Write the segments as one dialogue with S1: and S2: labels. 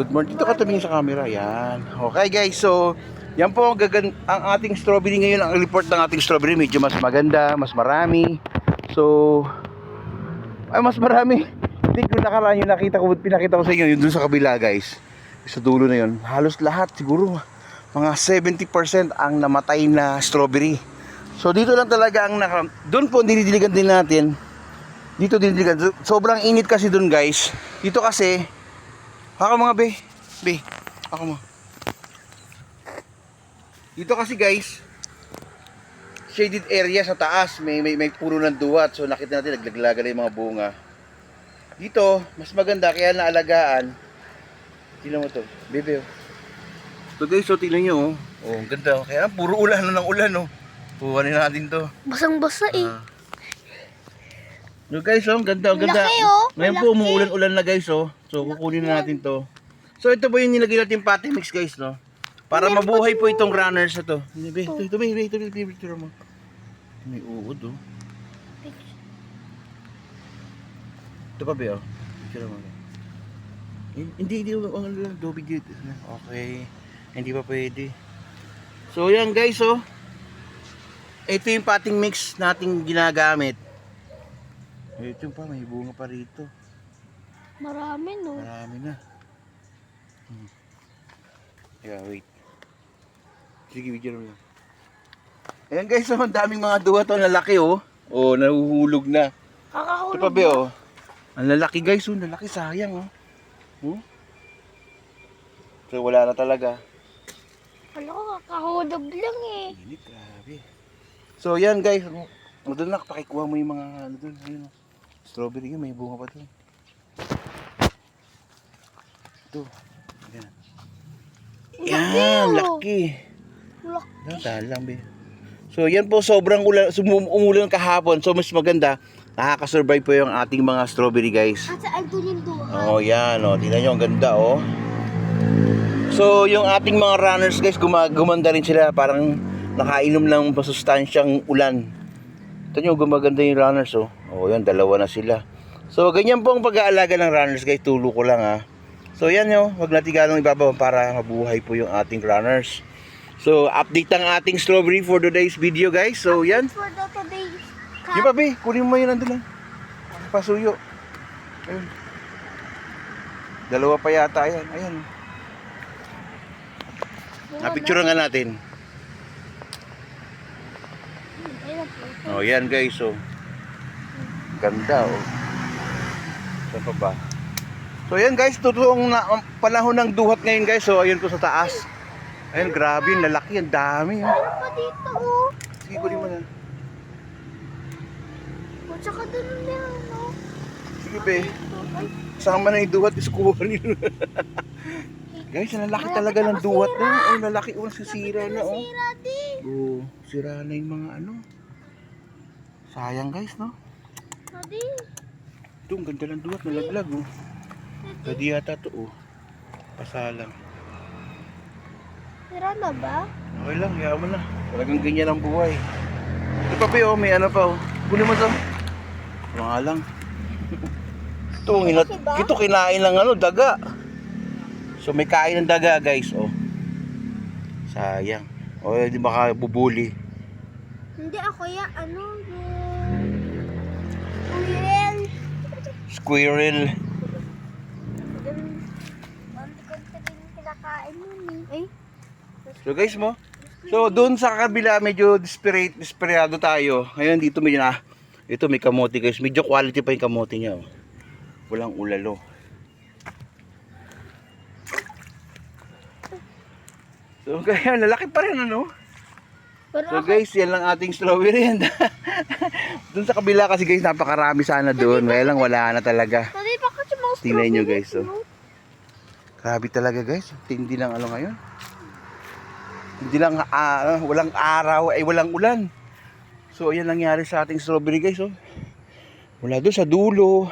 S1: Good morning. Dito ka tumingin sa camera. Yan. Okay guys, so yan po ang ating strawberry ngayon. Ang report ng ating strawberry medyo mas maganda, mas marami. So mas marami. Hindi ko nakaraan yung pinakita ko sa inyo yung dun sa kabila guys. Sa dulo na yun. Halos lahat siguro mga 70% ang namatay na strawberry. So dito lang talaga ang doon po dinidiligan din natin. Dito dinidiligan. Sobrang init kasi doon guys. Dito kasi ako mga be, ako mo. Dito kasi guys, shaded area sa taas, may puro ng duwat. So nakita natin naglaglaga na yung mga bunga. Dito, mas maganda kaya naalagaan. Tingnan mo to, bebe. So guys, so tingnan nyo, oh, ganda. Kaya puro ulan ng ulan, oh. Kuhanin natin to.
S2: Basang-basa eh.
S1: So guys, oh, ganda, ganda.
S2: Laki, oh.
S1: Ngayon po umuulan-ulan na guys, oh. So kukunin na natin to. So ito po yung nilagay natin pati mix guys, no. Para mabuhay po itong runners na to. Ito picture mo. May uod, oh. Ito pa ba, oh. Picture mo. Hindi dobig dito. Okay. Hindi pa pwede. So yan guys, oh. Ito yung pating mix nating ginagamit. Ito pa, may bunga pa rito.
S2: Marami no.
S1: Marami na. Yeah, wait. Sige, video mo lang. Ayan guys, oh, ang daming mga duwa to, lalaki oh. Oh, nahuhulog na.
S2: Kakahulog.
S1: Ito pa ba oh. Ang lalaki guys, oh, lalaki sayang oh. So wala na talaga.
S2: Wala ko kakahulog lang eh.
S1: Init, grabe. So yan guys, doon na, pakikuha mo yung mga ano doon. Ayun oh. Strawberry yun, may bunga pa doon. Ito. Yan. Yan, laki. Dalang be. So yan po, sobrang umulan kahapon. So mas maganda, nakaka-survive po yung ating mga strawberry guys.
S2: At saan doon yung duha?
S1: Oh yan oh, tingnan nyo, ang ganda oh. So yung ating mga runners guys, gumanda rin sila. Parang nakainom ng masustansyang ulan. Ito nyo, gumaganda yung runners oh. Oh yan, dalawa na sila. So ganyan po ang pag-aalaga ng runners guys, tulo ko lang ha. So yan yo, wag natin ganong ibabaw para mabuhay po yung ating runners. So update ang ating strawberry for today's video guys. So yan.
S2: For the today's
S1: Yung pa be, kunin mo yun nandun lang. Pasuyo. Ayun. Dalawa pa yata yan. Ayan. Napicture nga natin. Oh yan guys oh. Ganda oh. Saan pa ba? So yan guys, totoong panahon ng duhat ngayon guys. So ayun po sa taas. Ayun, grabe, lalaki, ang dami.
S2: Meron pa dito oh.
S1: Sige, kunin mo na.
S2: O tsaka doon meron no.
S1: Sige be. Sama na yung duhat, iskuha nyo. Guys, ang lalaki talaga ng duhat na. Oh, lalaki, oh, sisira na oh.
S2: Sira din.
S1: Oh, sira na yung mga ano. Sayang guys, no?
S2: Adi.
S1: Ito, ang ganda ng duhat, nalaglag oh. Pwede yata ito oh. Pasalang.
S2: Sira na ba?
S1: Okay lang, yaman na. Talagang ganyan ang buhay. Ito pa be, oh, may ano pa oh. Kunin mo to. Mga lang. Ito, kinain ng ano, daga. So may kain ng daga guys oh. Sayang. O di baka bubuli.
S2: Hindi ako ya, ano yung
S1: Squirrel.
S2: konti-konti din kinakain yun eh.
S1: So guys mo. So doon sa kabila medyo desperado tayo. Ngayon dito medyo na. Ito may kamote guys. Medyo quality pa yung kamote niya oh. Walang ulalo. So kaya lalaki pa rin ano. So guys, yan lang ating strawberry. Doon sa kabila kasi guys, napakarami sana doon. Kaya lang wala na talaga. Tingnan nyo guys. So. Grabe talaga guys. Hindi lang ano ngayon. Hindi lang walang araw ay walang ulan. So yan nangyari sa ating strawberry guys. Oh. Wala doon sa dulo.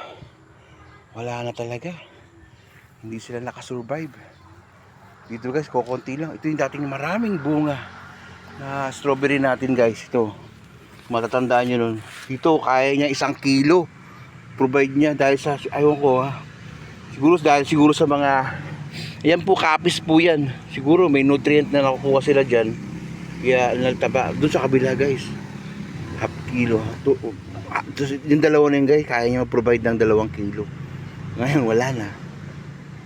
S1: Wala na talaga. Hindi sila nakasurvive. Dito guys, kukunti lang. Ito yung dating maraming bunga na strawberry natin guys. Ito, matatandaan nyo nun. Dito, kaya niya 1 kilo. Provide niya dahil sa, ayaw ko ha. Siguro dahil sa mga Yan po, kapis po yan. Siguro may nutrient na nakukuha sila dyan. Kaya nagtaba. Doon sa kabila guys. Half kilo. Yung dalawa na yun guys, kaya niya mag-provide ng 2 kilo. Ngayon wala na.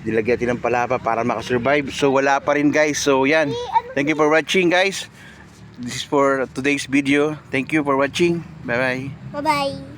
S1: Dilagyan ng palapa para makasurvive. So wala pa rin guys. So yan. Thank you for watching guys. This is for today's video. Thank you for watching. Bye bye.
S2: Bye-bye.